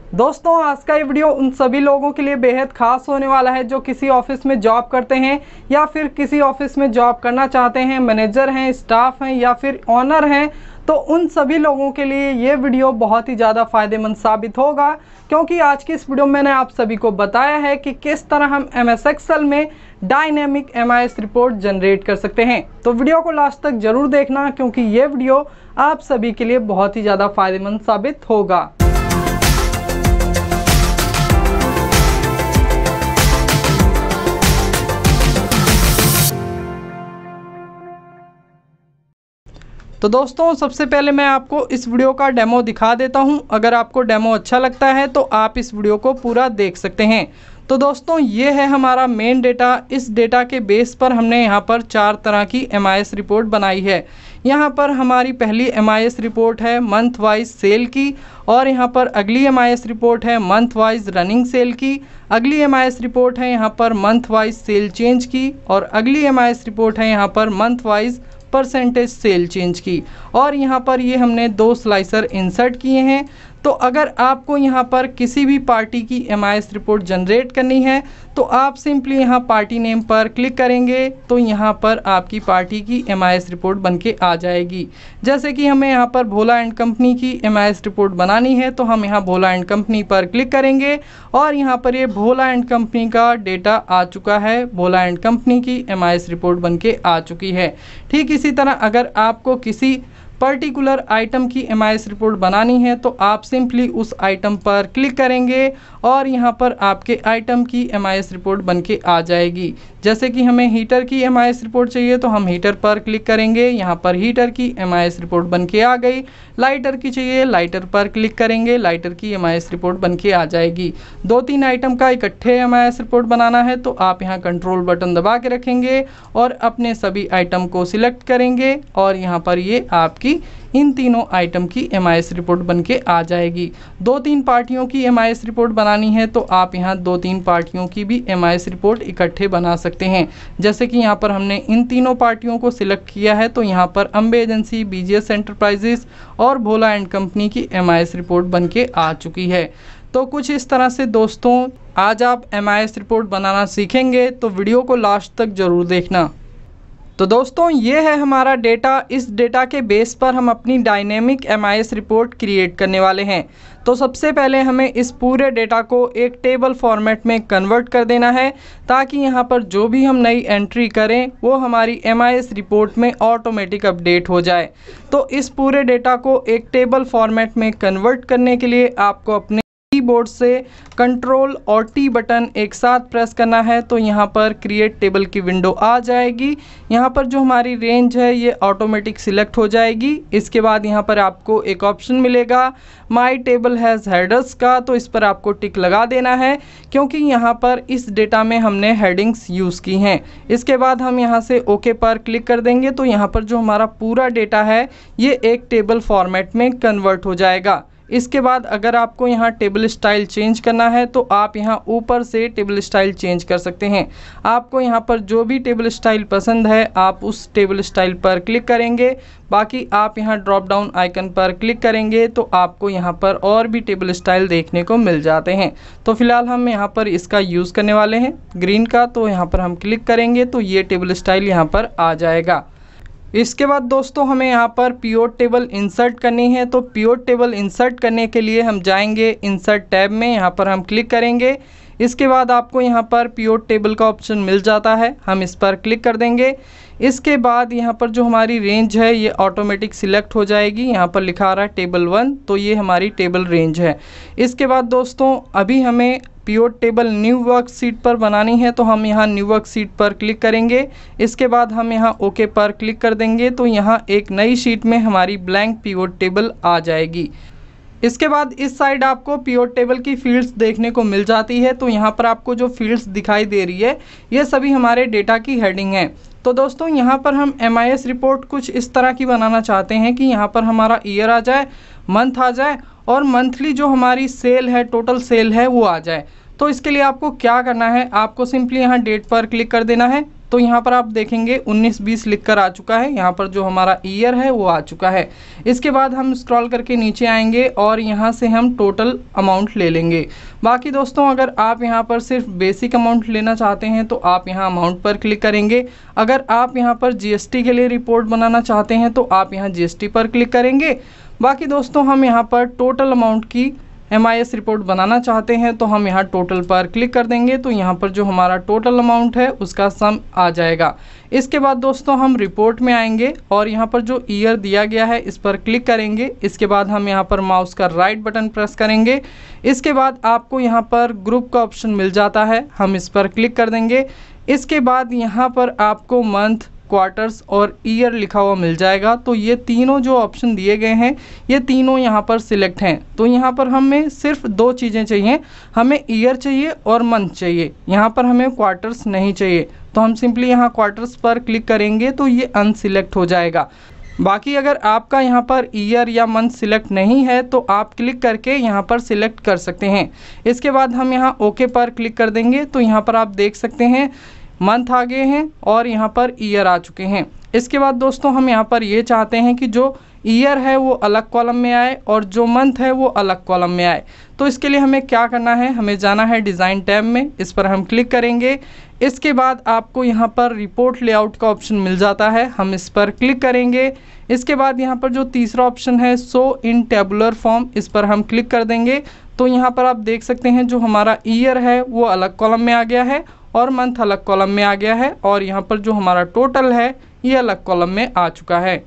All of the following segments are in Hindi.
दोस्तों आज का ये वीडियो उन सभी लोगों के लिए बेहद खास होने वाला है जो किसी ऑफिस में जॉब करते हैं या फिर किसी ऑफिस में जॉब करना चाहते हैं, मैनेजर हैं, स्टाफ हैं या फिर ओनर हैं। तो उन सभी लोगों के लिए ये वीडियो बहुत ही ज़्यादा फ़ायदेमंद साबित होगा, क्योंकि आज की इस वीडियो में मैंने आप सभी को बताया है कि किस तरह हम MS एक्सेल में डायनेमिक MIS रिपोर्ट जनरेट कर सकते हैं। तो वीडियो को लास्ट तक ज़रूर देखना, क्योंकि ये वीडियो आप सभी के लिए बहुत ही ज़्यादा फ़ायदेमंद साबित होगा। तो दोस्तों सबसे पहले मैं आपको इस वीडियो का डेमो दिखा देता हूं। अगर आपको डेमो अच्छा लगता है तो आप इस वीडियो को पूरा देख सकते हैं। तो दोस्तों ये है हमारा मेन डेटा। इस डेटा के बेस पर हमने यहाँ पर 4 तरह की MIS रिपोर्ट बनाई है। यहाँ पर हमारी पहली MIS रिपोर्ट है मंथ वाइज सेल की, और यहाँ पर अगली MIS रिपोर्ट है मंथ वाइज रनिंग सेल की। अगली MIS रिपोर्ट है यहाँ पर मंथ वाइज सेल चेंज की, और अगली MIS रिपोर्ट है यहाँ पर month wise percentage sale change की। और यहाँ पर ये हमने 2 स्लाइसर इंसर्ट किए हैं। तो अगर आपको यहाँ पर किसी भी पार्टी की MIS रिपोर्ट जनरेट करनी है तो आप सिंपली यहाँ पार्टी नेम पर क्लिक करेंगे तो यहाँ पर आपकी पार्टी की MIS रिपोर्ट बनके आ जाएगी। जैसे कि हमें यहाँ पर भोला एंड कंपनी की MIS रिपोर्ट बनानी है तो हम यहाँ भोला एंड कंपनी पर क्लिक करेंगे और यहाँ पर ये भोला एंड कंपनी का डेटा आ चुका है। भोला एंड कंपनी की MIS रिपोर्ट बनके आ चुकी है। ठीक इसी तरह अगर आपको किसी पर्टिकुलर आइटम की MIS रिपोर्ट बनानी है तो आप सिंपली उस आइटम पर क्लिक करेंगे और यहाँ पर आपके आइटम की MIS रिपोर्ट बनके आ जाएगी। जैसे कि हमें हीटर की MIS रिपोर्ट चाहिए तो हम हीटर पर क्लिक करेंगे, यहाँ पर हीटर की MIS रिपोर्ट बनके आ गई। लाइटर की चाहिए, लाइटर पर क्लिक करेंगे, लाइटर की MIS रिपोर्ट बनके आ जाएगी। 2-3 आइटम का इकट्ठे MIS रिपोर्ट बनाना है तो आप यहाँ कंट्रोल बटन दबा के रखेंगे और अपने सभी आइटम को सिलेक्ट करेंगे और यहाँ पर ये आपकी इन तीनों आइटम की MIS रिपोर्ट बनके आ जाएगी। 2-3 पार्टियों की MIS रिपोर्ट बनानी है तो आप यहाँ 2-3 पार्टियों की भी MIS रिपोर्ट इकट्ठे बना सकते हैं। जैसे कि यहाँ पर हमने इन तीनों पार्टियों को सिलेक्ट किया है तो यहाँ पर अम्बे एजेंसी, BGS एंटरप्राइजेस और भोला एंड कंपनी की MIS रिपोर्ट बनके आ चुकी है। तो कुछ इस तरह से दोस्तों आज आप MIS रिपोर्ट बनाना सीखेंगे, तो वीडियो को लास्ट तक ज़रूर देखना। तो दोस्तों ये है हमारा डेटा। इस डेटा के बेस पर हम अपनी डायनेमिक MIS रिपोर्ट क्रिएट करने वाले हैं। तो सबसे पहले हमें इस पूरे डेटा को एक टेबल फॉर्मेट में कन्वर्ट कर देना है, ताकि यहाँ पर जो भी हम नई एंट्री करें वो हमारी MIS रिपोर्ट में ऑटोमेटिक अपडेट हो जाए। तो इस पूरे डेटा को एक टेबल फॉर्मेट में कन्वर्ट करने के लिए आपको अपने कीबोर्ड से कंट्रोल और T बटन एक साथ प्रेस करना है। तो यहाँ पर क्रिएट टेबल की विंडो आ जाएगी। यहाँ पर जो हमारी रेंज है ये ऑटोमेटिक सिलेक्ट हो जाएगी। इसके बाद यहाँ पर आपको एक ऑप्शन मिलेगा माई टेबल हैज़ हेडर्स का, तो इस पर आपको टिक लगा देना है क्योंकि यहाँ पर इस डेटा में हमने हेडिंग्स यूज़ की हैं। इसके बाद हम यहाँ से ओके पर क्लिक कर देंगे तो यहाँ पर जो हमारा पूरा डेटा है ये एक टेबल फॉर्मेट में कन्वर्ट हो जाएगा। इसके बाद अगर आपको यहाँ टेबल स्टाइल चेंज करना है तो आप यहाँ ऊपर से टेबल स्टाइल चेंज कर सकते हैं। आपको यहाँ पर जो भी टेबल स्टाइल पसंद है आप उस टेबल स्टाइल पर क्लिक करेंगे। बाकी आप यहाँ ड्रॉप डाउन आइकन पर क्लिक करेंगे तो आपको यहाँ पर और भी टेबल स्टाइल देखने को मिल जाते हैं। तो फिलहाल हम यहाँ पर इसका यूज़ करने वाले हैं ग्रीन का, तो यहाँ पर हम क्लिक करेंगे तो ये टेबल स्टाइल यहाँ पर आ जाएगा। इसके बाद दोस्तों हमें यहाँ पर पिवट टेबल इंसर्ट करनी है। तो पिवट टेबल इंसर्ट करने के लिए हम जाएंगे इंसर्ट टैब में, यहाँ पर हम क्लिक करेंगे। इसके बाद आपको यहाँ पर पिवट टेबल का ऑप्शन मिल जाता है, हम इस पर क्लिक कर देंगे। इसके बाद यहाँ पर जो हमारी रेंज है ये ऑटोमेटिक सिलेक्ट हो जाएगी। यहाँ पर लिखा आ रहा है टेबल 1, तो ये हमारी टेबल रेंज है। इसके बाद दोस्तों अभी हमें पिवट टेबल न्यू वर्कशीट पर बनानी है तो हम यहाँ न्यू वर्कशीट पर क्लिक करेंगे। इसके बाद हम यहाँ ओके पर क्लिक कर देंगे तो यहाँ एक नई शीट में हमारी ब्लैंक पिवट टेबल आ जाएगी। इसके बाद इस साइड आपको पिवट टेबल की फील्ड्स देखने को मिल जाती है। तो यहाँ पर आपको जो फील्ड्स दिखाई दे रही है ये सभी हमारे डेटा की हेडिंग है। तो दोस्तों यहाँ पर हम MIS रिपोर्ट कुछ इस तरह की बनाना चाहते हैं कि यहाँ पर हमारा ईयर आ जाए, मंथ आ जाए और मंथली जो हमारी सेल है, टोटल सेल है वो आ जाए। तो इसके लिए आपको क्या करना है, आपको सिंपली यहाँ डेट पर क्लिक कर देना है। तो यहाँ पर आप देखेंगे 19-20 लिखकर आ चुका है। यहाँ पर जो हमारा ईयर है वो आ चुका है। इसके बाद हम स्क्रॉल करके नीचे आएंगे और यहाँ से हम टोटल अमाउंट ले लेंगे। बाकी दोस्तों अगर आप यहाँ पर सिर्फ बेसिक अमाउंट लेना चाहते हैं तो आप यहाँ अमाउंट पर क्लिक करेंगे। अगर आप यहाँ पर जीएसटी के लिए रिपोर्ट बनाना चाहते हैं तो आप यहाँ जीएसटी पर क्लिक करेंगे। बाकी दोस्तों हम यहाँ पर टोटल अमाउंट की MIS रिपोर्ट बनाना चाहते हैं तो हम यहाँ टोटल पर क्लिक कर देंगे। तो यहाँ पर जो हमारा टोटल अमाउंट है उसका सम आ जाएगा। इसके बाद दोस्तों हम रिपोर्ट में आएंगे और यहाँ पर जो ईयर दिया गया है इस पर क्लिक करेंगे। इसके बाद हम यहाँ पर माउस का राइट बटन प्रेस करेंगे। इसके बाद आपको यहाँ पर ग्रुप का ऑप्शन मिल जाता है, हम इस पर क्लिक कर देंगे। इसके बाद यहाँ पर आपको मंथ, क्वार्टर्स और ईयर लिखा हुआ मिल जाएगा। तो ये तीनों जो ऑप्शन दिए गए हैं ये तीनों यहाँ पर सिलेक्ट हैं। तो यहाँ पर हमें सिर्फ दो चीज़ें चाहिए, हमें ईयर चाहिए और मंथ चाहिए। यहाँ पर हमें क्वार्टर्स नहीं चाहिए। तो हम सिंपली यहाँ क्वार्टर्स पर क्लिक करेंगे तो ये अनसिलेक्ट हो जाएगा। बाकी अगर आपका यहाँ पर ईयर या मंथ सिलेक्ट नहीं है तो आप क्लिक करके यहाँ पर सिलेक्ट कर सकते हैं। इसके बाद हम यहाँ ओके पर क्लिक कर देंगे। तो यहाँ पर आप देख सकते हैं मंथ आ गए हैं और यहाँ पर ईयर आ चुके हैं। इसके बाद दोस्तों हम यहाँ पर ये चाहते हैं कि जो ईयर है वो अलग कॉलम में आए और जो मंथ है वो अलग कॉलम में आए। तो इसके लिए हमें क्या करना है, हमें जाना है डिज़ाइन टैब में, इस पर हम क्लिक करेंगे। इसके बाद आपको यहाँ पर रिपोर्ट लेआउट का ऑप्शन मिल जाता है, हम इस पर क्लिक करेंगे। इसके बाद यहाँ पर जो तीसरा ऑप्शन है शो इन टेबुलर फॉर्म, इस पर हम क्लिक कर देंगे। तो यहाँ पर आप देख सकते हैं जो हमारा ईयर है वो अलग कॉलम में आ गया है और मंथ अलग कॉलम में आ गया है और यहाँ पर जो हमारा टोटल है ये अलग कॉलम में आ चुका है।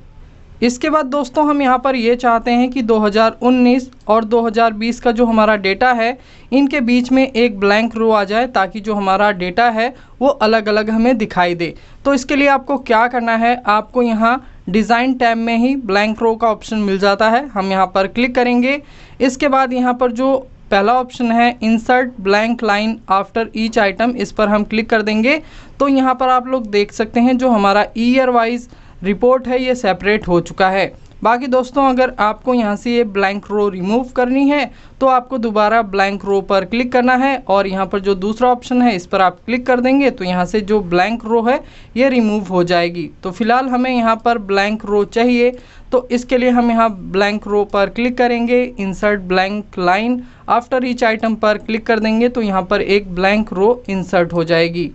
इसके बाद दोस्तों हम यहाँ पर ये चाहते हैं कि 2019 और 2020 का जो हमारा डेटा है इनके बीच में एक ब्लैंक रो आ जाए ताकि जो हमारा डेटा है वो अलग अलग हमें दिखाई दे। तो इसके लिए आपको क्या करना है, आपको यहाँ डिज़ाइन टैब में ही ब्लैंक रो का ऑप्शन मिल जाता है, हम यहाँ पर क्लिक करेंगे। इसके बाद यहाँ पर जो पहला ऑप्शन है insert blank line after each item, इस पर हम क्लिक कर देंगे। तो यहाँ पर आप लोग देख सकते हैं जो हमारा ईयर वाइज रिपोर्ट है ये सेपरेट हो चुका है। बाकी दोस्तों अगर आपको यहाँ से ये ब्लैंक रो रिमूव करनी है तो आपको दोबारा ब्लैंक रो पर क्लिक करना है और यहाँ पर जो दूसरा ऑप्शन है इस पर आप क्लिक कर देंगे तो यहाँ से जो ब्लैंक रो है ये रिमूव हो जाएगी। तो फिलहाल हमें यहाँ पर ब्लैंक रो चाहिए, तो इसके लिए हम यहाँ ब्लैंक रो पर क्लिक करेंगे, insert blank line after each item पर क्लिक कर देंगे तो यहाँ पर एक ब्लैंक रो इंसर्ट हो जाएगी।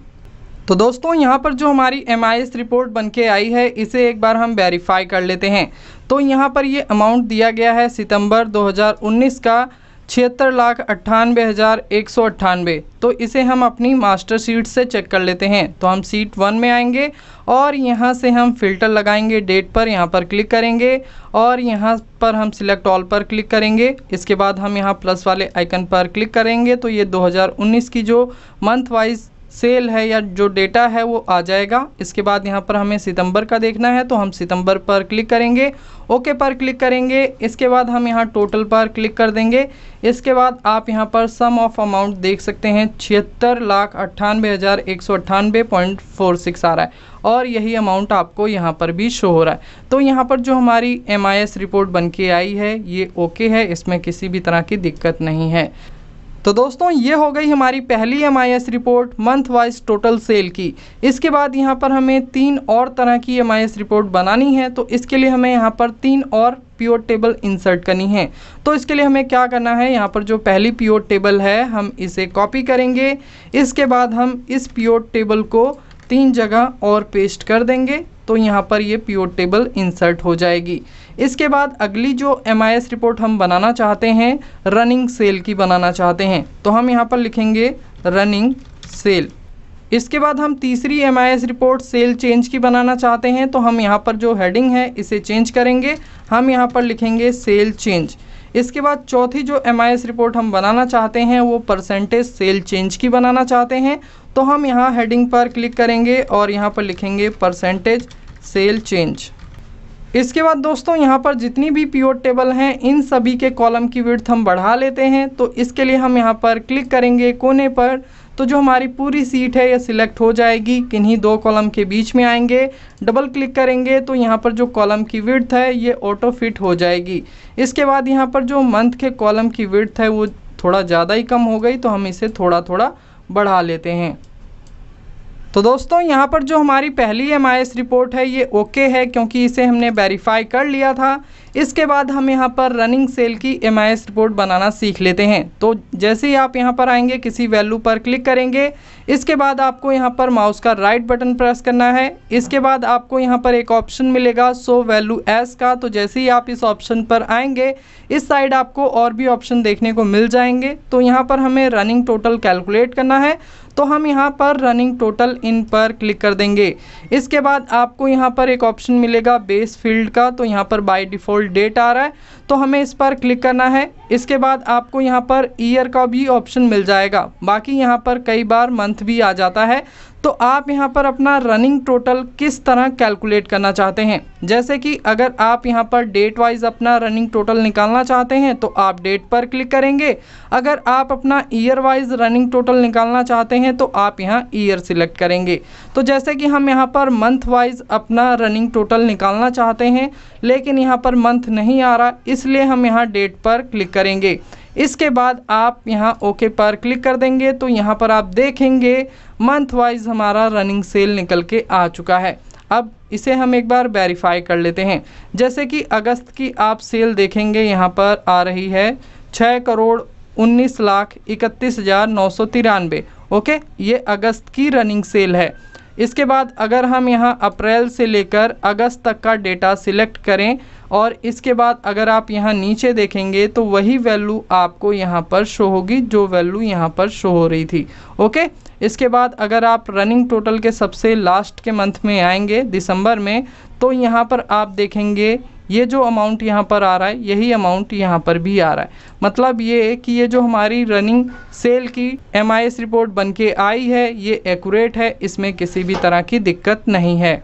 तो दोस्तों यहाँ पर जो हमारी MIS रिपोर्ट बनके आई है इसे एक बार हम वेरीफाई कर लेते हैं। तो यहाँ पर ये अमाउंट दिया गया है सितंबर 2019 का 76,98,198। तो इसे हम अपनी मास्टर शीट से चेक कर लेते हैं। तो हम शीट 1 में आएंगे और यहाँ से हम फ़िल्टर लगाएंगे डेट पर, यहाँ पर क्लिक करेंगे और यहाँ पर हम सिलेक्ट ऑल पर क्लिक करेंगे। इसके बाद हम यहाँ प्लस वाले आइकन पर क्लिक करेंगे तो ये 2019 की जो मंथ वाइज सेल है या जो डेटा है वो आ जाएगा। इसके बाद यहाँ पर हमें सितंबर का देखना है तो हम सितंबर पर क्लिक करेंगे, ओके पर क्लिक करेंगे। इसके बाद हम यहाँ टोटल पर क्लिक कर देंगे। इसके बाद आप यहाँ पर सम ऑफ अमाउंट देख सकते हैं 76,98,198.46 आ रहा है और यही अमाउंट आपको यहाँ पर भी शो हो रहा है। तो यहाँ पर जो हमारी MIS रिपोर्ट बनके आई है ये ओके है, इसमें किसी भी तरह की दिक्कत नहीं है। तो दोस्तों ये हो गई हमारी पहली MIS report month wise total sale की। इसके बाद यहाँ पर हमें 3 और तरह की MIS रिपोर्ट बनानी है। तो इसके लिए हमें यहाँ पर 3 और पिवट टेबल इंसर्ट करनी है। तो इसके लिए हमें क्या करना है, यहाँ पर जो पहली पिवट टेबल है हम इसे कॉपी करेंगे। इसके बाद हम इस पिवट टेबल को 3 जगह और पेस्ट कर देंगे तो यहाँ पर ये पिवट टेबल इंसर्ट हो जाएगी। इसके बाद अगली जो MIS रिपोर्ट हम बनाना चाहते हैं रनिंग सेल की बनाना चाहते हैं तो हम यहाँ पर लिखेंगे रनिंग सेल। इसके बाद हम तीसरी MIS रिपोर्ट सेल चेंज की बनाना चाहते हैं तो हम यहाँ पर जो हेडिंग है इसे चेंज करेंगे, हम यहाँ पर लिखेंगे सेल चेंज। इसके बाद चौथी जो MIS रिपोर्ट हम बनाना चाहते हैं वो परसेंटेज सेल चेंज की बनाना चाहते हैं तो हम यहाँ हेडिंग पर क्लिक करेंगे और यहाँ पर लिखेंगे परसेंटेज सेल चेंज। इसके बाद दोस्तों यहाँ पर जितनी भी पिवट टेबल हैं इन सभी के कॉलम की विड्थ हम बढ़ा लेते हैं। तो इसके लिए हम यहाँ पर क्लिक करेंगे कोने पर तो जो हमारी पूरी सीट है ये सिलेक्ट हो जाएगी, किन्हीं 2 कॉलम के बीच में आएंगे, डबल क्लिक करेंगे तो यहाँ पर जो कॉलम की विड्थ है ये ऑटो फिट हो जाएगी। इसके बाद यहाँ पर जो मंथ के कॉलम की विड्थ है वो थोड़ा ज़्यादा ही कम हो गई तो हम इसे थोड़ा थोड़ा बढ़ा लेते हैं। तो दोस्तों यहाँ पर जो हमारी पहली MIS रिपोर्ट है ये ओके है, क्योंकि इसे हमने वेरीफाई कर लिया था। इसके बाद हम यहाँ पर रनिंग सेल की MIS रिपोर्ट बनाना सीख लेते हैं। तो जैसे ही आप यहाँ पर आएंगे किसी वैल्यू पर क्लिक करेंगे, इसके बाद आपको यहाँ पर माउस का राइट बटन प्रेस करना है। इसके बाद आपको यहाँ पर एक ऑप्शन मिलेगा शो वैल्यू एज का। तो जैसे ही आप इस ऑप्शन पर आएंगे, इस साइड आपको और भी ऑप्शन देखने को मिल जाएंगे। तो यहाँ पर हमें रनिंग टोटल कैलकुलेट करना है, तो हम यहाँ पर रनिंग टोटल इन पर क्लिक कर देंगे। इसके बाद आपको यहाँ पर एक ऑप्शन मिलेगा बेस फील्ड का। तो यहाँ पर बाय डिफ़ॉल्ट डेट आ रहा है, तो हमें इस पर क्लिक करना है। इसके बाद आपको यहाँ पर ईयर का भी ऑप्शन मिल जाएगा। बाकी यहाँ पर कई बार मंथ भी आ जाता है। तो आप यहाँ पर अपना रनिंग टोटल किस तरह कैलकुलेट करना चाहते हैं, जैसे कि अगर आप यहाँ पर डेट वाइज अपना रनिंग टोटल निकालना चाहते हैं तो आप डेट पर क्लिक करेंगे। अगर आप अपना ईयर वाइज रनिंग टोटल निकालना चाहते हैं तो आप यहाँ ईयर सिलेक्ट करेंगे। तो जैसे कि हम यहाँ पर मंथ वाइज अपना रनिंग टोटल निकालना चाहते हैं, लेकिन यहाँ पर मंथ नहीं आ रहा, इसलिए हम यहाँ डेट पर क्लिक करेंगे। इसके बाद आप यहाँ ओके पर क्लिक कर देंगे। तो यहाँ पर आप देखेंगे मंथ वाइज हमारा रनिंग सेल निकल के आ चुका है। अब इसे हम एक बार वेरीफाई कर लेते हैं। जैसे कि अगस्त की आप सेल देखेंगे, यहाँ पर आ रही है 6,19,31,993। ओके, ये अगस्त की रनिंग सेल है। इसके बाद अगर हम यहाँ अप्रैल से लेकर अगस्त तक का डेटा सिलेक्ट करें और इसके बाद अगर आप यहाँ नीचे देखेंगे तो वही वैल्यू आपको यहाँ पर शो होगी जो वैल्यू यहाँ पर शो हो रही थी। ओके, इसके बाद अगर आप रनिंग टोटल के सबसे लास्ट के मंथ में आएंगे दिसंबर में, तो यहाँ पर आप देखेंगे ये जो अमाउंट यहाँ पर आ रहा है यही अमाउंट यहाँ पर भी आ रहा है। मतलब ये कि ये जो हमारी रनिंग सेल की MIS रिपोर्ट बन के आई है ये एक्यूरेट है, इसमें किसी भी तरह की दिक्कत नहीं है।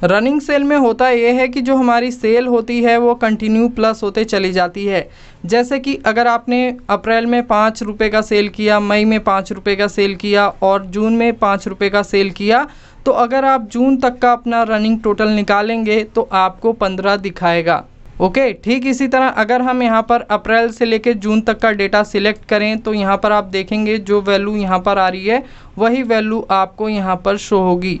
रनिंग सेल में होता यह है कि जो हमारी सेल होती है वो कंटिन्यू प्लस होते चली जाती है। जैसे कि अगर आपने अप्रैल में 5 रुपये का सेल किया, मई में 5 रुपये का सेल किया और जून में 5 रुपये का सेल किया, तो अगर आप जून तक का अपना रनिंग टोटल निकालेंगे तो आपको 15 दिखाएगा। ओके, ठीक इसी तरह अगर हम यहाँ पर अप्रैल से लेकर जून तक का डेटा सिलेक्ट करें तो यहाँ पर आप देखेंगे जो वैल्यू यहाँ पर आ रही है वही वैल्यू आपको यहाँ पर शो होगी।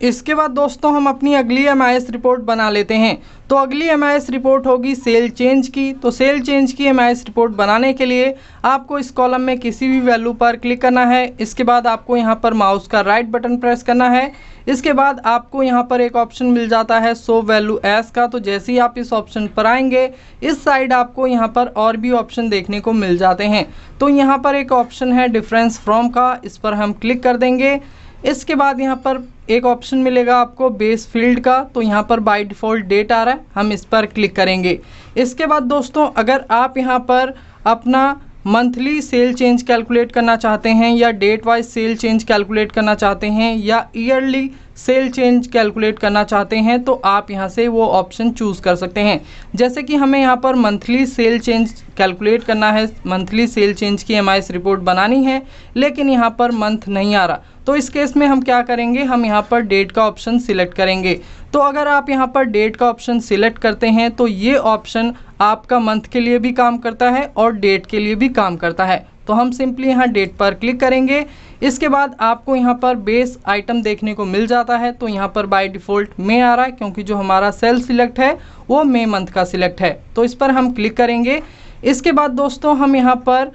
इसके बाद दोस्तों हम अपनी अगली MIS रिपोर्ट बना लेते हैं। तो अगली MIS रिपोर्ट होगी सेल चेंज की। तो सेल चेंज की MIS रिपोर्ट बनाने के लिए आपको इस कॉलम में किसी भी वैल्यू पर क्लिक करना है। इसके बाद आपको यहाँ पर माउस का राइट बटन प्रेस करना है। इसके बाद आपको यहाँ पर एक ऑप्शन मिल जाता है शो वैल्यू एज का। तो जैसे ही आप इस ऑप्शन पर आएंगे, इस साइड आपको यहाँ पर और भी ऑप्शन देखने को मिल जाते हैं। तो यहाँ पर एक ऑप्शन है डिफरेंस फ्रॉम का, इस पर हम क्लिक कर देंगे। इसके बाद यहाँ पर एक ऑप्शन मिलेगा आपको बेस फील्ड का। तो यहाँ पर बाय डिफ़ॉल्ट डेट आ रहा है, हम इस पर क्लिक करेंगे। इसके बाद दोस्तों अगर आप यहाँ पर अपना मंथली सेल चेंज कैलकुलेट करना चाहते हैं या date wise sale change calculate करना चाहते हैं या ईयरली सेल चेंज कैलकुलेट करना चाहते हैं तो आप यहाँ से वो ऑप्शन चूज़ कर सकते हैं। जैसे कि हमें यहाँ पर मंथली सेल चेंज कैलकुलेट करना है, मंथली सेल चेंज की MIS रिपोर्ट बनानी है, लेकिन यहाँ पर मंथ नहीं आ रहा। तो इस केस में हम क्या करेंगे, हम यहाँ पर डेट का ऑप्शन सिलेक्ट करेंगे। तो अगर आप यहाँ पर डेट का ऑप्शन सिलेक्ट करते हैं तो ये ऑप्शन आपका मंथ के लिए भी काम करता है और डेट के लिए भी काम करता है। तो हम सिंपली यहाँ डेट पर क्लिक करेंगे। इसके बाद आपको यहाँ पर बेस आइटम देखने को मिल जाता है। तो यहाँ पर बाय डिफ़ॉल्ट मे आ रहा है क्योंकि जो हमारा सेल सिलेक्ट है वो मे मंथ का सिलेक्ट है। तो इस पर हम क्लिक करेंगे। इसके बाद दोस्तों हम यहाँ पर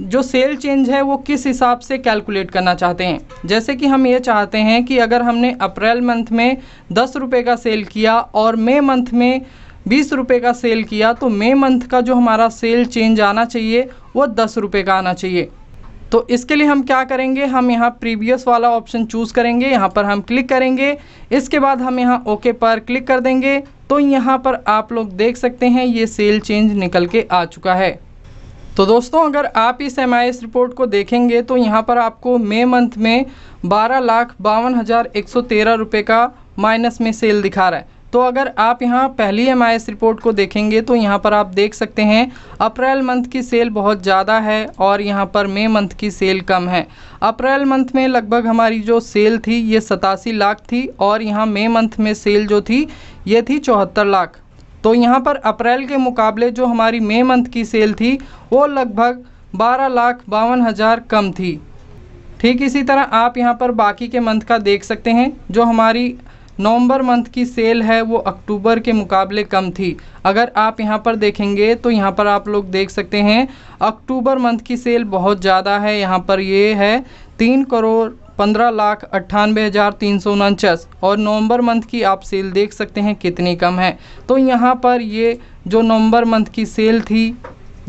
जो सेल चेंज है वो किस हिसाब से कैलकुलेट करना चाहते हैं। जैसे कि हम ये चाहते हैं कि अगर हमने अप्रैल मंथ में 10 रुपये का सेल किया और मई मंथ में 20 रुपये का सेल किया, तो मई मंथ का जो हमारा सेल चेंज आना चाहिए वो 10 रुपये का आना चाहिए। तो इसके लिए हम क्या करेंगे, हम यहाँ प्रीवियस वाला ऑप्शन चूज़ करेंगे, यहाँ पर हम क्लिक करेंगे। इसके बाद हम यहाँ ओके पर क्लिक कर देंगे। तो यहाँ पर आप लोग देख सकते हैं ये सेल चेंज निकल के आ चुका है। तो दोस्तों अगर आप इस MIS रिपोर्ट को देखेंगे तो यहाँ पर आपको मई मंथ में 12,52,113 रुपये का माइनस में सेल दिखा रहा है। तो अगर आप यहाँ पहली MIS रिपोर्ट को देखेंगे तो यहाँ पर आप देख सकते हैं अप्रैल मंथ की सेल बहुत ज़्यादा है और यहाँ पर मई मंथ की सेल कम है। अप्रैल मंथ में लगभग हमारी जो सेल थी ये 87 लाख थी और यहाँ मई मंथ में सेल जो थी ये थी 74 लाख। तो यहाँ पर अप्रैल के मुकाबले जो हमारी मई मंथ की सेल थी वो लगभग 12,52,000 कम थी। ठीक इसी तरह आप यहाँ पर बाकी के मंथ का देख सकते हैं। जो हमारी नवंबर मंथ की सेल है वो अक्टूबर के मुकाबले कम थी। अगर आप यहाँ पर देखेंगे तो यहाँ पर आप लोग देख सकते हैं अक्टूबर मंथ की सेल बहुत ज़्यादा है। यहाँ पर ये है 3,15,98,349 और नवंबर मंथ की आप सेल देख सकते हैं कितनी कम है। तो यहाँ पर ये जो नवंबर मंथ की सेल थी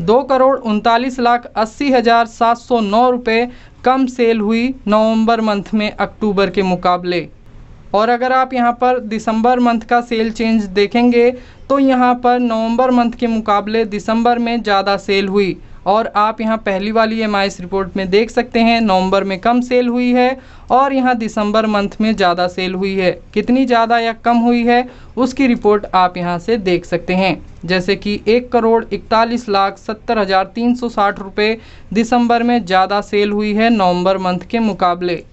2,39,80,709 रुपये कम सेल हुई नवंबर मंथ में अक्टूबर के मुकाबले। और अगर आप यहाँ पर दिसंबर मंथ का सेल चेंज देखेंगे तो यहाँ पर नवंबर मंथ के मुकाबले दिसंबर में ज़्यादा सेल हुई। और आप यहाँ पहली वाली MIS रिपोर्ट में देख सकते हैं नवंबर में कम सेल हुई है और यहाँ दिसंबर मंथ में ज़्यादा सेल हुई है। कितनी ज़्यादा या कम हुई है उसकी रिपोर्ट आप यहाँ से देख सकते हैं। जैसे कि 1,41,70,360 रुपये दिसंबर में ज़्यादा सेल हुई है नवंबर मंथ के मुकाबले।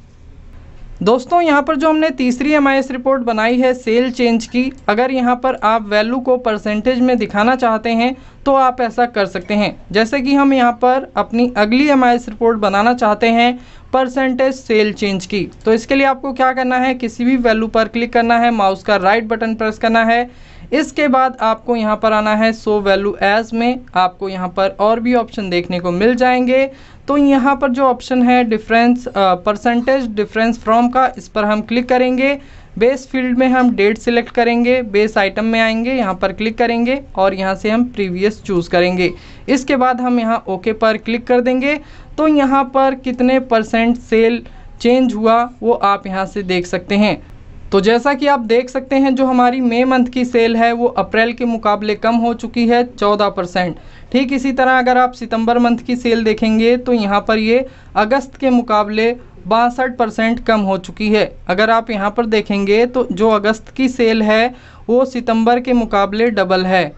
दोस्तों यहाँ पर जो हमने तीसरी MIS रिपोर्ट बनाई है सेल चेंज की, अगर यहाँ पर आप वैल्यू को परसेंटेज में दिखाना चाहते हैं तो आप ऐसा कर सकते हैं। जैसे कि हम यहाँ पर अपनी अगली MIS रिपोर्ट बनाना चाहते हैं परसेंटेज सेल चेंज की, तो इसके लिए आपको क्या करना है, किसी भी वैल्यू पर क्लिक करना है, माउस का राइट बटन प्रेस करना है। इसके बाद आपको यहाँ पर आना है शो वैल्यू एज में। आपको यहाँ पर और भी ऑप्शन देखने को मिल जाएंगे। तो यहाँ पर जो ऑप्शन है डिफरेंस परसेंटेज डिफरेंस फ्रॉम का, इस पर हम क्लिक करेंगे। बेस फील्ड में हम डेट सिलेक्ट करेंगे, बेस आइटम में आएंगे, यहाँ पर क्लिक करेंगे और यहाँ से हम प्रीवियस चूज़ करेंगे। इसके बाद हम यहाँ ओके पर क्लिक कर देंगे। तो यहाँ पर कितने परसेंट सेल चेंज हुआ वो आप यहाँ से देख सकते हैं। तो जैसा कि आप देख सकते हैं जो हमारी मई मंथ की सेल है वो अप्रैल के मुकाबले कम हो चुकी है 14%। ठीक इसी तरह अगर आप सितंबर मंथ की सेल देखेंगे तो यहाँ पर ये अगस्त के मुकाबले 62% कम हो चुकी है। अगर आप यहाँ पर देखेंगे तो जो अगस्त की सेल है वो सितंबर के मुकाबले डबल है।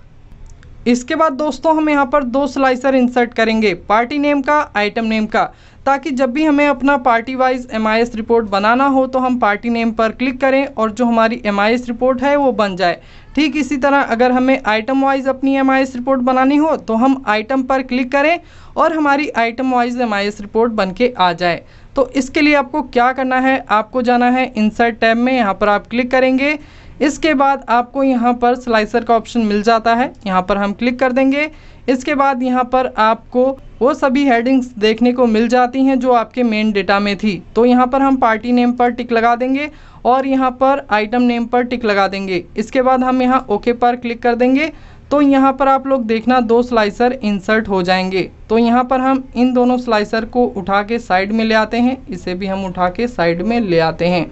इसके बाद दोस्तों हम यहाँ पर 2 स्लाइसर इंसर्ट करेंगे, पार्टी नेम का, आइटम नेम का, ताकि जब भी हमें अपना पार्टी वाइज MIS रिपोर्ट बनाना हो तो हम पार्टी नेम पर क्लिक करें और जो हमारी MIS रिपोर्ट है वो बन जाए। ठीक इसी तरह अगर हमें आइटम वाइज अपनी MIS रिपोर्ट बनानी हो तो हम आइटम पर क्लिक करें और हमारी आइटम वाइज MIS रिपोर्ट बन के आ जाए। तो इसके लिए आपको क्या करना है, आपको जाना है इंसर्ट टैब में, यहाँ पर आप क्लिक करेंगे। इसके बाद आपको यहाँ पर स्लाइसर का ऑप्शन मिल जाता है, यहाँ पर हम क्लिक कर देंगे। इसके बाद यहाँ पर आपको वो सभी हेडिंग्स देखने को मिल जाती हैं जो आपके मेन डेटा में थी। तो यहाँ पर हम पार्टी नेम पर टिक लगा देंगे और यहाँ पर आइटम नेम पर टिक लगा देंगे। इसके बाद हम यहाँ ओके पर क्लिक कर देंगे। तो यहाँ पर आप लोग देखना 2 स्लाइसर इंसर्ट हो जाएंगे। तो यहाँ पर हम इन दोनों स्लाइसर को उठा के साइड में ले आते हैं, इसे भी हम उठा के साइड में ले आते हैं।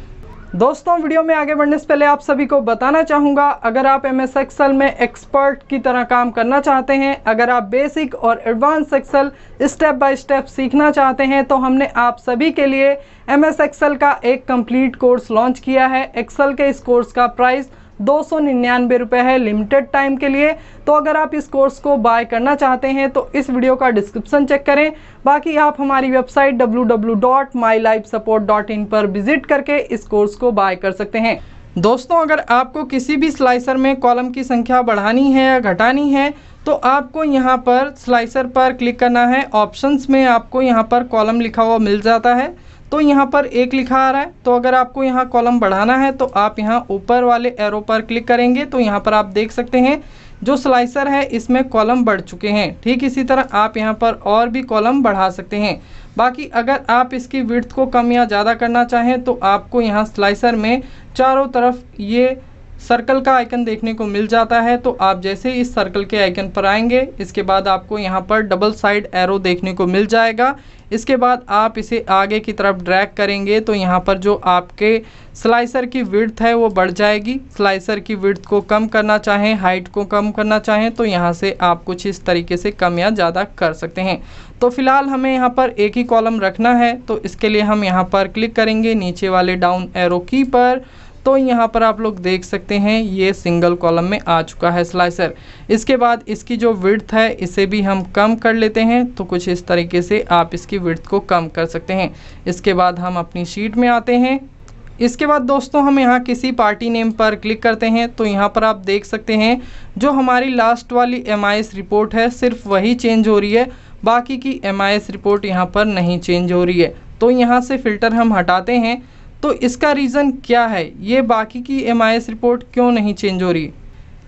दोस्तों वीडियो में आगे बढ़ने से पहले आप सभी को बताना चाहूँगा, अगर आप MS एक्सेल में एक्सपर्ट की तरह काम करना चाहते हैं, अगर आप बेसिक और advance excel step by step सीखना चाहते हैं तो हमने आप सभी के लिए MS एक्सेल का एक कंप्लीट कोर्स लॉन्च किया है। एक्सेल के इस कोर्स का प्राइस 299 रुपये है लिमिटेड टाइम के लिए। तो अगर आप इस कोर्स को बाय करना चाहते हैं तो इस वीडियो का डिस्क्रिप्शन चेक करें। बाकी आप हमारी वेबसाइट www.mylifesupport.in पर विजिट करके इस कोर्स को बाय कर सकते हैं। दोस्तों अगर आपको किसी भी स्लाइसर में कॉलम की संख्या बढ़ानी है या घटानी है तो आपको यहाँ पर स्लाइसर पर क्लिक करना है। ऑप्शंस में आपको यहाँ पर कॉलम लिखा हुआ मिल जाता है, तो यहाँ पर 1 लिखा आ रहा है। तो अगर आपको यहाँ कॉलम बढ़ाना है तो आप यहाँ ऊपर वाले एरो पर क्लिक करेंगे। तो यहाँ पर आप देख सकते हैं जो स्लाइसर है इसमें कॉलम बढ़ चुके हैं। ठीक इसी तरह आप यहाँ पर और भी कॉलम बढ़ा सकते हैं। बाकी अगर आप इसकी विड्थ को कम या ज़्यादा करना चाहें तो आपको यहाँ स्लाइसर में चारों तरफ ये सर्कल का आइकन देखने को मिल जाता है। तो आप जैसे इस सर्कल के आइकन पर आएंगे इसके बाद आपको यहाँ पर डबल साइड एरो देखने को मिल जाएगा। इसके बाद आप इसे आगे की तरफ ड्रैग करेंगे तो यहाँ पर जो आपके स्लाइसर की विड्थ है वो बढ़ जाएगी। स्लाइसर की विड्थ को कम करना चाहें, हाइट को कम करना चाहें तो यहाँ से आप कुछ इस तरीके से कम या ज़्यादा कर सकते हैं। तो फिलहाल हमें यहाँ पर एक ही कॉलम रखना है, तो इसके लिए हम यहाँ पर क्लिक करेंगे नीचे वाले डाउन एरो की पर। तो यहाँ पर आप लोग देख सकते हैं ये सिंगल कॉलम में आ चुका है स्लाइसर। इसके बाद इसकी जो विड्थ है इसे भी हम कम कर लेते हैं। तो कुछ इस तरीके से आप इसकी विड्थ को कम कर सकते हैं। इसके बाद हम अपनी शीट में आते हैं। इसके बाद दोस्तों हम यहाँ किसी पार्टी नेम पर क्लिक करते हैं। तो यहाँ पर आप देख सकते हैं जो हमारी लास्ट वाली MIS रिपोर्ट है सिर्फ वही चेंज हो रही है, बाकी की MIS रिपोर्ट यहाँ पर नहीं चेंज हो रही है। तो यहाँ से फ़िल्टर हम हटाते हैं। तो इसका रीज़न क्या है, ये बाकी की MIS रिपोर्ट क्यों नहीं चेंज हो रही,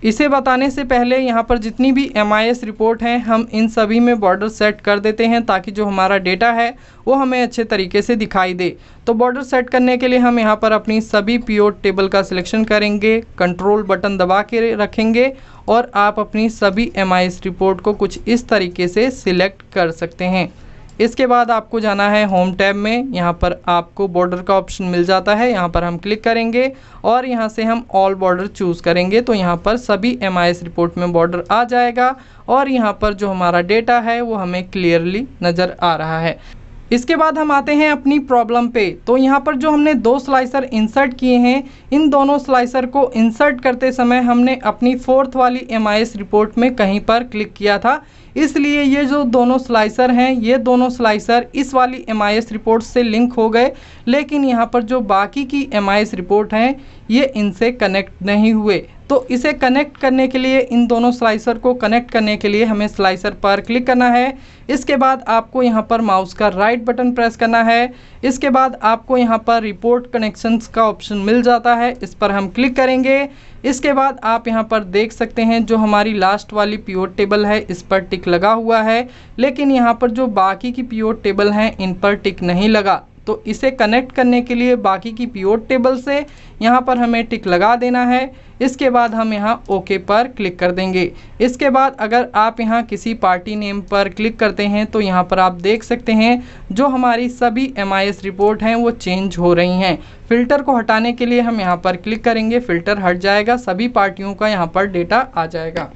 इसे बताने से पहले यहाँ पर जितनी भी MIS रिपोर्ट हैं हम इन सभी में बॉर्डर सेट कर देते हैं ताकि जो हमारा डेटा है वो हमें अच्छे तरीके से दिखाई दे। तो बॉर्डर सेट करने के लिए हम यहाँ पर अपनी सभी पीओ टेबल का सिलेक्शन करेंगे, कंट्रोल बटन दबा के रखेंगे और आप अपनी सभी MIS रिपोर्ट को कुछ इस तरीके से सिलेक्ट कर सकते हैं। इसके बाद आपको जाना है होम टैब में, यहाँ पर आपको बॉर्डर का ऑप्शन मिल जाता है, यहाँ पर हम क्लिक करेंगे और यहाँ से हम ऑल बॉर्डर चूज़ करेंगे। तो यहाँ पर सभी MIS रिपोर्ट में बॉर्डर आ जाएगा और यहाँ पर जो हमारा डेटा है वो हमें क्लियरली नज़र आ रहा है। इसके बाद हम आते हैं अपनी प्रॉब्लम पे। तो यहाँ पर जो हमने 2 स्लाइसर इंसर्ट किए हैं, इन दोनों स्लाइसर को इंसर्ट करते समय हमने अपनी 4th वाली MIS रिपोर्ट में कहीं पर क्लिक किया था, इसलिए ये जो दोनों स्लाइसर हैं ये दोनों स्लाइसर इस वाली MIS रिपोर्ट से लिंक हो गए, लेकिन यहाँ पर जो बाकी की MIS रिपोर्ट हैं ये इनसे कनेक्ट नहीं हुए। तो इसे कनेक्ट करने के लिए, इन दोनों स्लाइसर को कनेक्ट करने के लिए हमें स्लाइसर पर क्लिक करना है। इसके बाद आपको यहाँ पर माउस का राइट बटन प्रेस करना है। इसके बाद आपको यहाँ पर रिपोर्ट कनेक्शंस का ऑप्शन मिल जाता है, इस पर हम क्लिक करेंगे। इसके बाद आप यहाँ पर देख सकते हैं जो हमारी लास्ट वाली पीओ टेबल है इस पर टिक लगा हुआ है, लेकिन यहाँ पर जो बाकी की पीओ टेबल हैं इन पर टिक नहीं लगा। तो इसे कनेक्ट करने के लिए बाकी की पीओ टेबल से यहाँ पर हमें टिक लगा देना है। इसके बाद हम यहाँ ओके पर क्लिक कर देंगे। इसके बाद अगर आप यहाँ किसी पार्टी नेम पर क्लिक करते हैं तो यहाँ पर आप देख सकते हैं जो हमारी सभी MIS रिपोर्ट हैं वो चेंज हो रही हैं। फ़िल्टर को हटाने के लिए हम यहाँ पर क्लिक करेंगे, फ़िल्टर हट जाएगा, सभी पार्टियों का यहाँ पर डेटा आ जाएगा।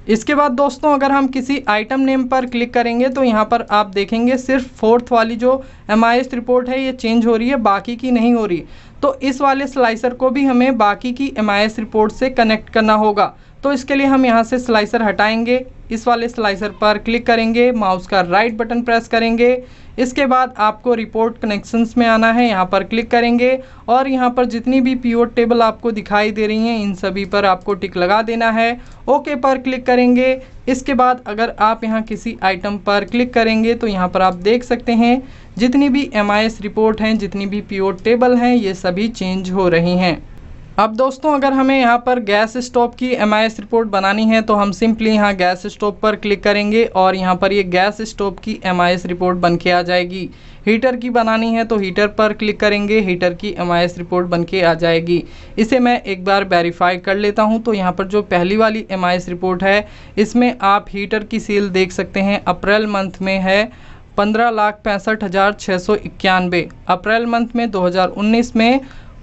इसके बाद दोस्तों अगर हम किसी आइटम नेम पर क्लिक करेंगे तो यहाँ पर आप देखेंगे सिर्फ 4th वाली जो MIS रिपोर्ट है ये चेंज हो रही है, बाकी की नहीं हो रही। तो इस वाले स्लाइसर को भी हमें बाकी की MIS रिपोर्ट से कनेक्ट करना होगा। तो इसके लिए हम यहाँ से स्लाइसर हटाएंगे, इस वाले स्लाइसर पर क्लिक करेंगे, माउस का राइट बटन प्रेस करेंगे। इसके बाद आपको रिपोर्ट कनेक्शंस में आना है, यहाँ पर क्लिक करेंगे और यहाँ पर जितनी भी पीओ टेबल आपको दिखाई दे रही हैं इन सभी पर आपको टिक लगा देना है। ओके पर क्लिक करेंगे। इसके बाद अगर आप यहाँ किसी आइटम पर क्लिक करेंगे तो यहाँ पर आप देख सकते हैं जितनी भी MIS रिपोर्ट हैं, जितनी भी पीओ टेबल हैं ये सभी चेंज हो रही हैं। अब दोस्तों अगर हमें यहाँ पर गैस स्टोव की MIS रिपोर्ट बनानी है तो हम सिंपली यहाँ गैस स्टोव पर क्लिक करेंगे और यहाँ पर ये गैस स्टोव की MIS रिपोर्ट बन के आ जाएगी। हीटर की बनानी है तो हीटर पर क्लिक करेंगे, हीटर की MIS रिपोर्ट बन के आ जाएगी। इसे मैं एक बार वेरीफाई कर लेता हूँ। तो यहाँ पर जो पहली वाली MIS रिपोर्ट है इसमें आप हीटर की सेल देख सकते हैं, अप्रैल मंथ में है 15,65,691। अप्रैल मंथ में 2019 में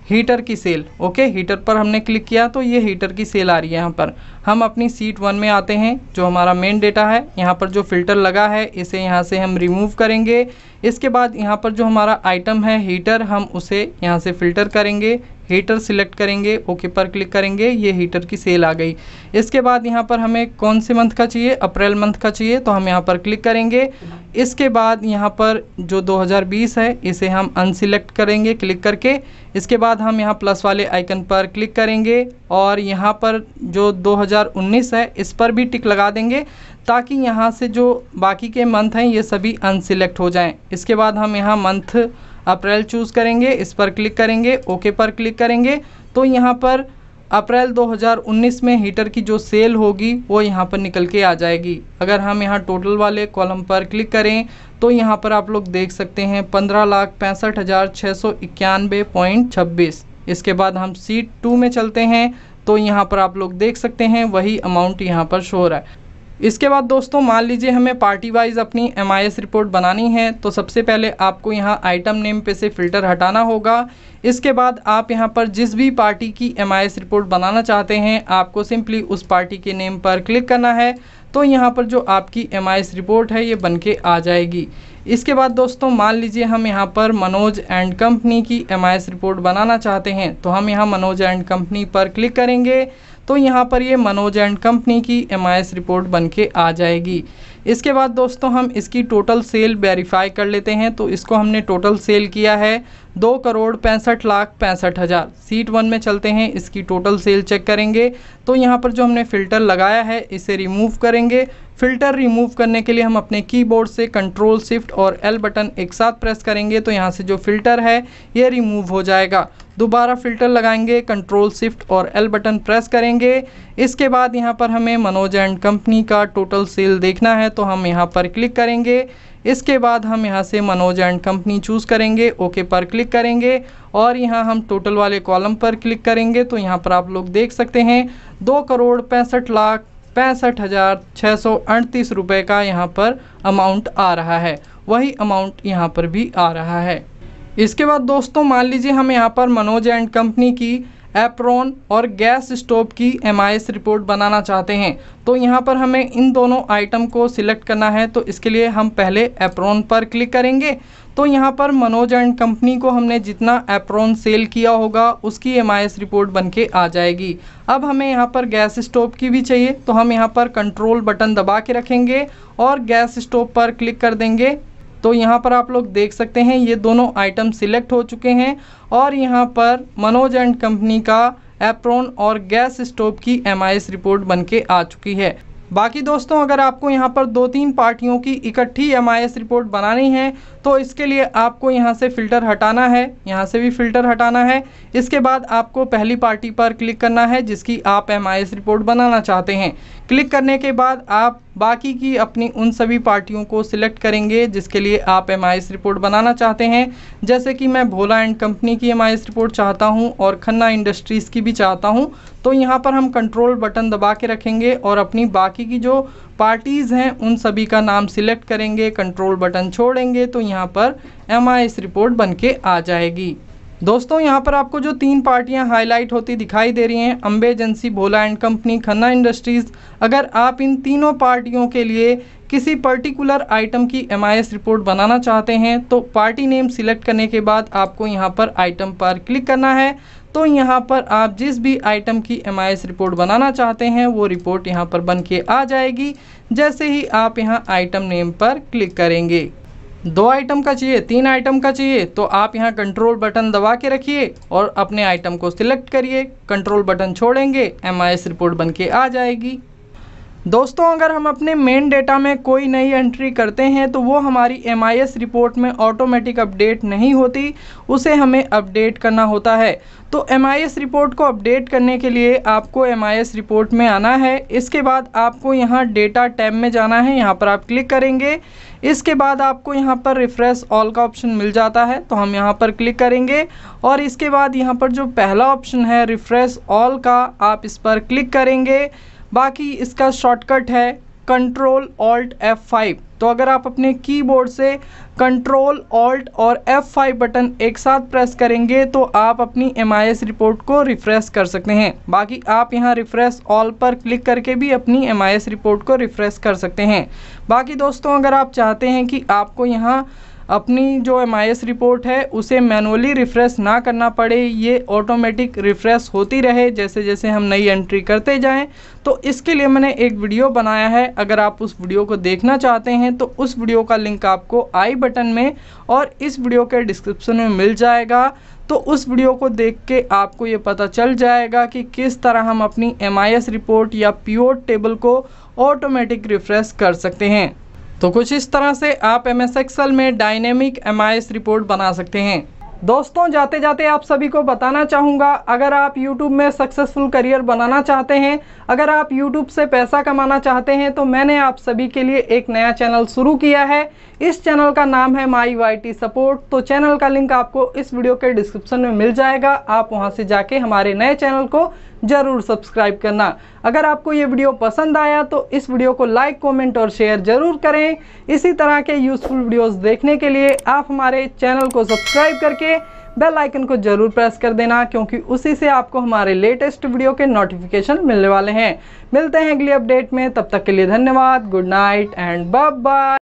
हीटर की सेल। ओके, हीटर पर हमने क्लिक किया तो ये हीटर की सेल आ रही है। यहाँ पर हम अपनी सीट 1 में आते हैं, जो हमारा मेन डेटा है। यहाँ पर जो फ़िल्टर लगा है इसे यहाँ से हम रिमूव करेंगे। इसके बाद यहाँ पर जो हमारा आइटम है हीटर, हम उसे यहाँ से फ़िल्टर करेंगे, हीटर सिलेक्ट करेंगे, ओके पर क्लिक करेंगे, ये हीटर की सेल आ गई। इसके बाद यहाँ पर हमें कौन से मंथ का चाहिए, अप्रैल मंथ का चाहिए, तो हम यहाँ पर क्लिक करेंगे। इसके बाद यहाँ पर जो 2020 है इसे हम अनसिलेक्ट करेंगे क्लिक करके। इसके बाद हम यहाँ प्लस वाले आइकन पर क्लिक करेंगे और यहाँ पर जो 2019 है इस पर भी टिक लगा देंगे ताकि यहाँ से जो बाकी के मंथ हैं ये सभी अनसिलेक्ट हो जाएं। इसके बाद हम यहाँ मंथ अप्रैल चूज़ करेंगे, इस पर क्लिक करेंगे, ओके पर क्लिक करेंगे। तो यहाँ पर अप्रैल 2019 में हीटर की जो सेल होगी वो यहाँ पर निकल के आ जाएगी। अगर हम यहाँ टोटल वाले कॉलम पर क्लिक करें तो यहाँ पर आप लोग देख सकते हैं 15,65,691.26। इसके बाद हम सीट 2 में चलते हैं तो यहाँ पर आप लोग देख सकते हैं वही अमाउंट यहाँ पर शो हो रहा है। इसके बाद दोस्तों मान लीजिए हमें पार्टी वाइज अपनी MIS रिपोर्ट बनानी है तो सबसे पहले आपको यहाँ आइटम नेम पे से फ़िल्टर हटाना होगा। इसके बाद आप यहाँ पर जिस भी पार्टी की MIS रिपोर्ट बनाना चाहते हैं आपको सिंपली उस पार्टी के नेम पर क्लिक करना है। तो यहाँ पर जो आपकी MIS रिपोर्ट है ये बन के आ जाएगी। इसके बाद दोस्तों मान लीजिए हम यहाँ पर मनोज एंड कंपनी की MIS रिपोर्ट बनाना चाहते हैं तो हम यहाँ मनोज एंड कंपनी पर क्लिक करेंगे तो यहाँ पर ये मनोज एंड कंपनी की MIS रिपोर्ट बन के आ जाएगी। इसके बाद दोस्तों हम इसकी टोटल सेल वेरीफाई कर लेते हैं। तो इसको हमने टोटल सेल किया है 2,65,65,000। सीट 1 में चलते हैं, इसकी टोटल सेल चेक करेंगे तो यहाँ पर जो हमने फ़िल्टर लगाया है इसे रिमूव करेंगे, फ़िल्टर रिमूव करने के लिए हम अपने कीबोर्ड से कंट्रोल शिफ्ट और एल बटन एक साथ प्रेस करेंगे तो यहाँ से जो फ़िल्टर है ये रिमूव हो जाएगा। दोबारा फ़िल्टर लगाएंगे, कंट्रोल शिफ्ट और एल बटन प्रेस करेंगे। इसके बाद यहाँ पर हमें मनोज एंड कंपनी का टोटल सेल देखना है तो हम यहाँ पर क्लिक करेंगे। इसके बाद हम यहाँ से मनोज एंड कंपनी चूज़ करेंगे, ओके पर क्लिक करेंगे और यहाँ हम टोटल वाले कॉलम पर क्लिक करेंगे तो यहाँ पर आप लोग देख सकते हैं 2,65,65,638 रुपये का यहाँ पर अमाउंट आ रहा है। वही अमाउंट यहाँ पर भी आ रहा है। इसके बाद दोस्तों मान लीजिए हम यहाँ पर मनोज एंड कंपनी की एप्रॉन और गैस स्टोव की MIS रिपोर्ट बनाना चाहते हैं तो यहाँ पर हमें इन दोनों आइटम को सिलेक्ट करना है। तो इसके लिए हम पहले एप्रॉन पर क्लिक करेंगे तो यहाँ पर मनोज एंड कंपनी को हमने जितना एप्रॉन सेल किया होगा उसकी MIS रिपोर्ट बनके आ जाएगी। अब हमें यहाँ पर गैस स्टोव की भी चाहिए तो हम यहाँ पर कंट्रोल बटन दबा के रखेंगे और गैस स्टोव पर क्लिक कर देंगे। तो यहाँ पर आप लोग देख सकते हैं ये दोनों आइटम सिलेक्ट हो चुके हैं और यहाँ पर मनोज एंड कंपनी का एप्रॉन और गैस स्टोव की MIS रिपोर्ट बनके आ चुकी है। बाकी दोस्तों अगर आपको यहाँ पर 2-3 पार्टियों की इकट्ठी MIS रिपोर्ट बनानी है तो इसके लिए आपको यहाँ से फ़िल्टर हटाना है, यहाँ से भी फ़िल्टर हटाना है। इसके बाद आपको पहली पार्टी पर क्लिक करना है जिसकी आप MIS रिपोर्ट बनाना चाहते हैं। क्लिक करने के बाद आप बाकी की अपनी उन सभी पार्टियों को सिलेक्ट करेंगे जिसके लिए आप MIS रिपोर्ट बनाना चाहते हैं। जैसे कि मैं भोला एंड कंपनी की MIS रिपोर्ट चाहता हूं और खन्ना इंडस्ट्रीज़ की भी चाहता हूं तो यहाँ पर हम कंट्रोल बटन दबा के रखेंगे और अपनी बाकी की जो पार्टीज़ हैं उन सभी का नाम सिलेक्ट करेंगे, कंट्रोल बटन छोड़ेंगे तो यहाँ पर MIS रिपोर्ट बनके आ जाएगी। दोस्तों यहाँ पर आपको जो 3 पार्टियां हाईलाइट होती दिखाई दे रही हैं, Ambe agency, Bhola and company, Khanna industries, अगर आप इन तीनों पार्टियों के लिए किसी पर्टिकुलर आइटम की MIS रिपोर्ट बनाना चाहते हैं तो पार्टी नेम सिलेक्ट करने के बाद आपको यहाँ पर आइटम पर क्लिक करना है। तो यहाँ पर आप जिस भी आइटम की MIS रिपोर्ट बनाना चाहते हैं वो रिपोर्ट यहाँ पर बन के आ जाएगी जैसे ही आप यहाँ आइटम नेम पर क्लिक करेंगे। 2 आइटम का चाहिए, 3 आइटम का चाहिए तो आप यहाँ कंट्रोल बटन दबा के रखिए और अपने आइटम को सिलेक्ट करिए, कंट्रोल बटन छोड़ेंगे, MIS रिपोर्ट बनके आ जाएगी। दोस्तों अगर हम अपने मेन डेटा में कोई नई एंट्री करते हैं तो वो हमारी MIS रिपोर्ट में ऑटोमेटिक अपडेट नहीं होती, उसे हमें अपडेट करना होता है। तो MIS रिपोर्ट को अपडेट करने के लिए आपको MIS रिपोर्ट में आना है। इसके बाद आपको यहाँ डेटा टैब में जाना है, यहाँ पर आप क्लिक करेंगे। इसके बाद आपको यहाँ पर रिफ्रेश ऑल का ऑप्शन मिल जाता है तो हम यहाँ पर क्लिक करेंगे और इसके बाद यहाँ पर जो पहला ऑप्शन है रिफ्रेश ऑल का, आप इस पर क्लिक करेंगे। बाकी इसका शॉर्टकट है कंट्रोल ऑल्ट F5। तो अगर आप अपने कीबोर्ड से कंट्रोल ऑल्ट और F5 बटन एक साथ प्रेस करेंगे तो आप अपनी MIS रिपोर्ट को रिफ़्रेश कर सकते हैं। बाकी आप यहां रिफ़्रेश ऑल पर क्लिक करके भी अपनी MIS रिपोर्ट को रिफ़्रेश कर सकते हैं। बाकी दोस्तों अगर आप चाहते हैं कि आपको यहां अपनी जो MIS रिपोर्ट है उसे मैनुअली रिफ़्रेश ना करना पड़े, ये ऑटोमेटिक रिफ़्रेश होती रहे जैसे जैसे हम नई एंट्री करते जाएं, तो इसके लिए मैंने एक वीडियो बनाया है। अगर आप उस वीडियो को देखना चाहते हैं तो उस वीडियो का लिंक आपको आई बटन में और इस वीडियो के डिस्क्रिप्शन में मिल जाएगा। तो उस वीडियो को देख के आपको ये पता चल जाएगा कि किस तरह हम अपनी MIS रिपोर्ट या पिवोट टेबल को ऑटोमेटिक रिफ़्रेश कर सकते हैं। तो कुछ इस तरह से आप MS एक्सेल में डायनेमिक MIS रिपोर्ट बना सकते हैं। दोस्तों जाते जाते आप सभी को बताना चाहूँगा, अगर आप YouTube में सक्सेसफुल करियर बनाना चाहते हैं, अगर आप YouTube से पैसा कमाना चाहते हैं तो मैंने आप सभी के लिए एक नया चैनल शुरू किया है। इस चैनल का नाम है माई YT सपोर्ट। तो चैनल का लिंक आपको इस वीडियो के डिस्क्रिप्शन में मिल जाएगा, आप वहां से जाके हमारे नए चैनल को ज़रूर सब्सक्राइब करना। अगर आपको ये वीडियो पसंद आया तो इस वीडियो को लाइक, कमेंट और शेयर ज़रूर करें। इसी तरह के यूज़फुल वीडियोस देखने के लिए आप हमारे चैनल को सब्सक्राइब करके बेल आइकन को ज़रूर प्रेस कर देना, क्योंकि उसी से आपको हमारे लेटेस्ट वीडियो के नोटिफिकेशन मिलने वाले हैं। मिलते हैं अगली अपडेट में, तब तक के लिए धन्यवाद, good night and bye bye.